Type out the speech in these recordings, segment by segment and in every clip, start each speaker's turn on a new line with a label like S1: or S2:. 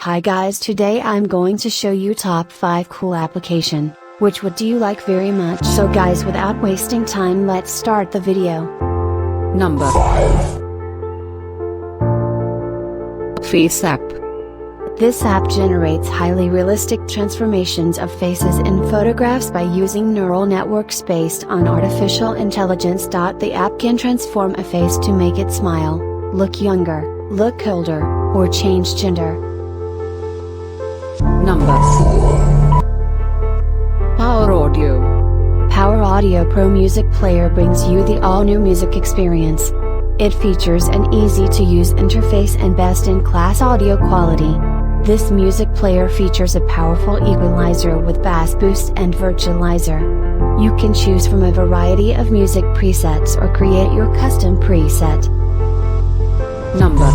S1: Hi guys, today I'm going to show you top 5 cool application, which would you like very much. So guys, without wasting time, let's start the video.
S2: Number 5. Face app.
S1: This app generates highly realistic transformations of faces in photographs by using neural networks based on artificial intelligence. The app can transform a face to make it smile, look younger, look older, or change gender.
S2: Number 4. Power Audio.
S1: Power Audio Pro Music Player brings you the all-new music experience. It features an easy-to-use interface and best-in-class audio quality. This music player features a powerful equalizer with bass boost and virtualizer. You can choose from a variety of music presets or create your custom preset.
S2: Number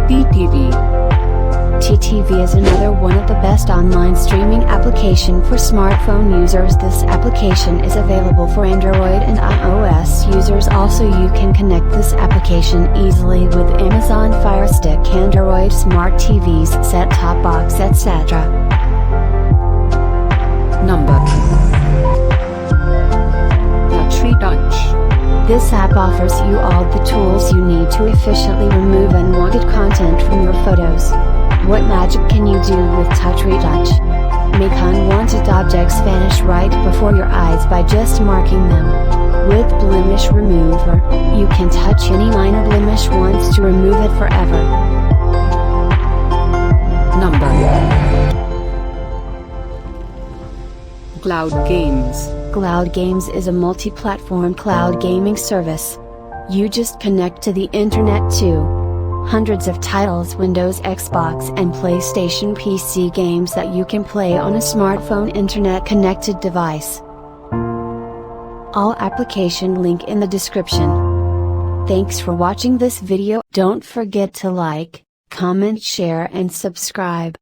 S2: 3. TTV.
S1: TTV is another one of the best online streaming application for smartphone users. This application is available for Android and iOS users. Also, you can connect this application easily with Amazon Fire Stick, Android smart TVs, set-top box, etc.
S2: Number 2. Battery Touch.
S1: This app offers you all the tools you need to efficiently remove unwanted content from your photos. What magic can you do with Touch Retouch? Make unwanted objects vanish right before your eyes by just marking them. With Blemish Remover, you can touch any minor blemish once to remove it forever.
S2: Number 1. Cloud Games.
S1: Cloud Games is a multi-platform cloud gaming service. You just connect to the internet to hundreds of titles, Windows, Xbox and PlayStation PC games that you can play on a smartphone internet connected device. All application link in the description. Thanks for watching this video. Don't forget to like, comment, share and subscribe.